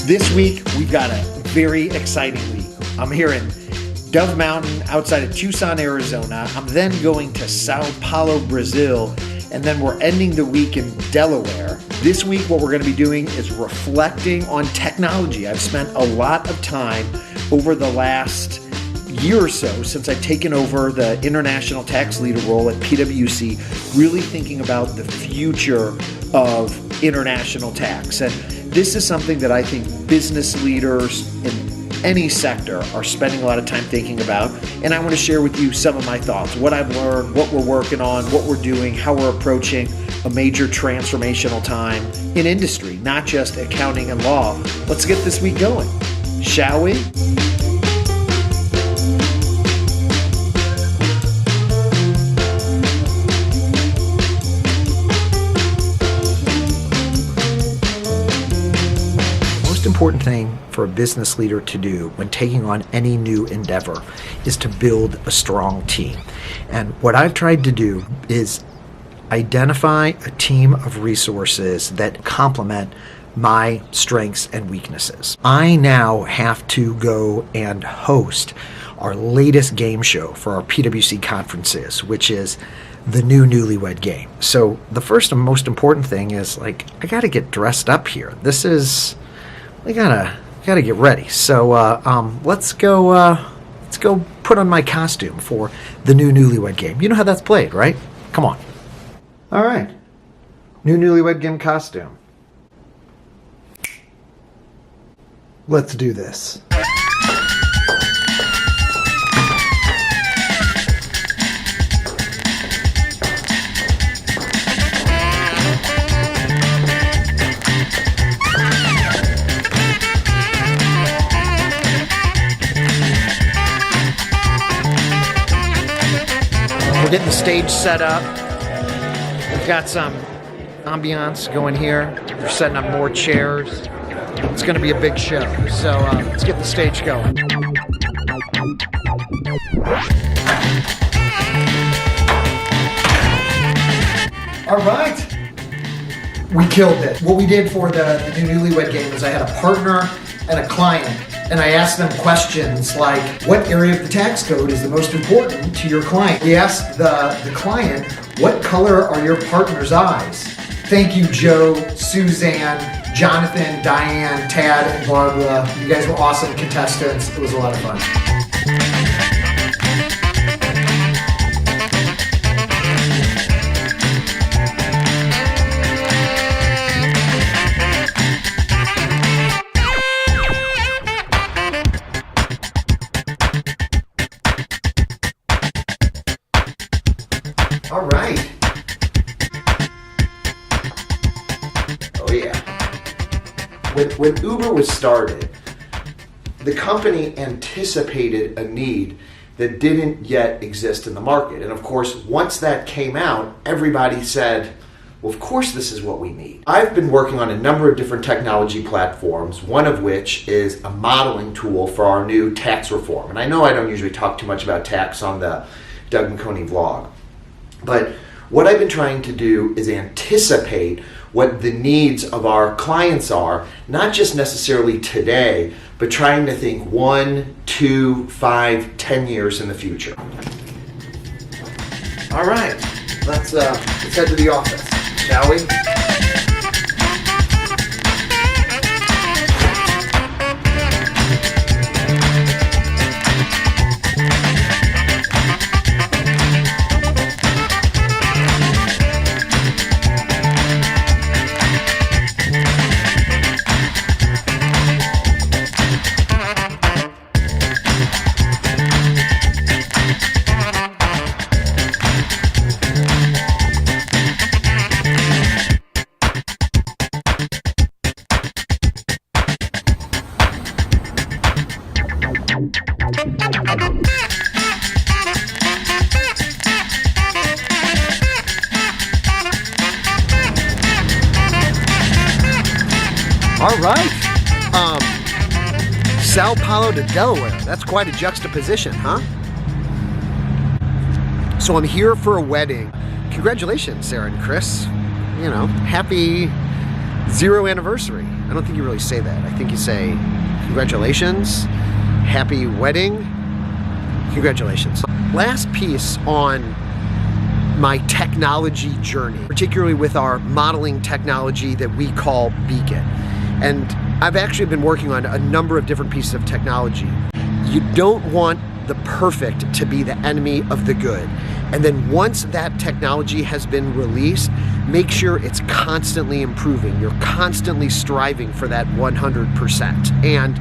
This week, we've got a very exciting week. I'm here in Dove Mountain outside of Tucson, Arizona. I'm then going to Sao Paulo, Brazil, and then we're ending the week in Delaware. This week, what we're going to be doing is reflecting on technology. I've spent a lot of time over the last year or so since I've taken over the international tax leader role at PwC, really thinking about the future of international tax. And this is something that I think business leaders in any sector are spending a lot of time thinking about. And I want to share with you some of my thoughts, what I've learned, what we're working on, what we're doing, how we're approaching a major transformational time in industry, not just accounting and law. Let's get this week going, shall we? Important thing for a business leader to do when taking on any new endeavor is to build a strong team. And what I've tried to do is identify a team of resources that complement my strengths and weaknesses. I now have to go and host our latest game show for our PwC conferences, which is the new Newlywed game. So the first and most important thing is, I got to get dressed up here. We gotta get ready. So let's go put on my costume for the new Newlywed game. You know how that's played, right? Come on. All right. New Newlywed game costume. Let's do this. We're getting the stage set up. We've got some ambiance going here. We're setting up more chairs. It's going to be a big show. So let's get the stage going. All right. We killed it. What we did for the new Newlywed game is I had a partner and a client, and I asked them questions like, what area of the tax code is the most important to your client? We asked the client, what color are your partner's eyes? Thank you, Joe, Suzanne, Jonathan, Diane, Tad, and Barbara. You guys were awesome contestants. It was a lot of fun. All right. Oh yeah. When Uber was started, the company anticipated a need that didn't yet exist in the market. And of course, once that came out, everybody said, well, of course this is what we need. I've been working on a number of different technology platforms, one of which is a modeling tool for our new tax reform. And I know I don't usually talk too much about tax on the Doug McHoney vlog. But what I've been trying to do is anticipate what the needs of our clients are, not just necessarily today, but trying to think 1, 2, 5, 10 years in the future. All right, let's head to the office, shall we? All right. Sao Paulo to Delaware. That's quite a juxtaposition, huh? So I'm here for a wedding. Congratulations, Sarah and Chris. You know, happy 0th anniversary. I don't think you really say that. I think you say, congratulations, happy wedding, congratulations. Last piece on my technology journey, particularly with our modeling technology that we call Beacon. And I've actually been working on a number of different pieces of technology. You don't want the perfect to be the enemy of the good. And then once that technology has been released, make sure it's constantly improving. You're constantly striving for that 100%. And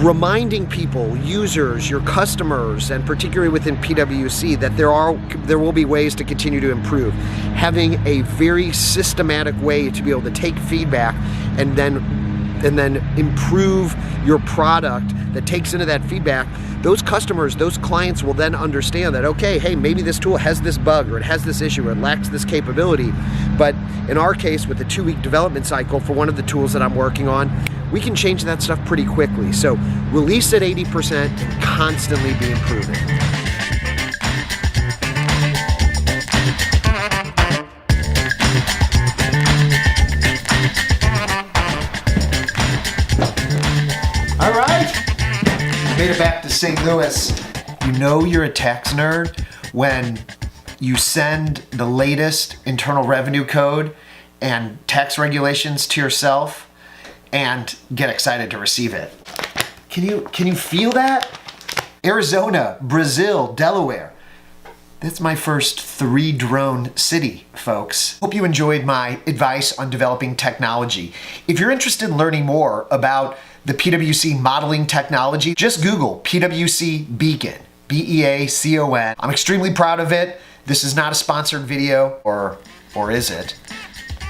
reminding people, users, your customers, and particularly within PwC, that there will be ways to continue to improve. Having a very systematic way to be able to take feedback and then improve your product that takes into that feedback. Those customers, those clients will then understand that, okay, hey, maybe this tool has this bug, or it has this issue, or it lacks this capability. But in our case, with the 2-week development cycle for one of the tools that I'm working on, we can change that stuff pretty quickly. So release at 80% and constantly be improving. All right, made it back to St. Louis. You know you're a tax nerd when you send the latest Internal Revenue Code and tax regulations to yourself and get excited to receive it. Can you feel that? Arizona, Brazil, Delaware. That's my first 3-drone city, folks. Hope you enjoyed my advice on developing technology. If you're interested in learning more about the PwC modeling technology, just Google PwC Beacon, B-E-A-C-O-N. I'm extremely proud of it. This is not a sponsored video, or is it?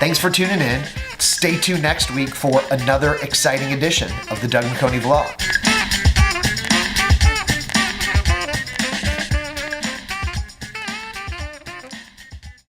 Thanks for tuning in. Stay tuned next week for another exciting edition of the Doug McHoney Vlog.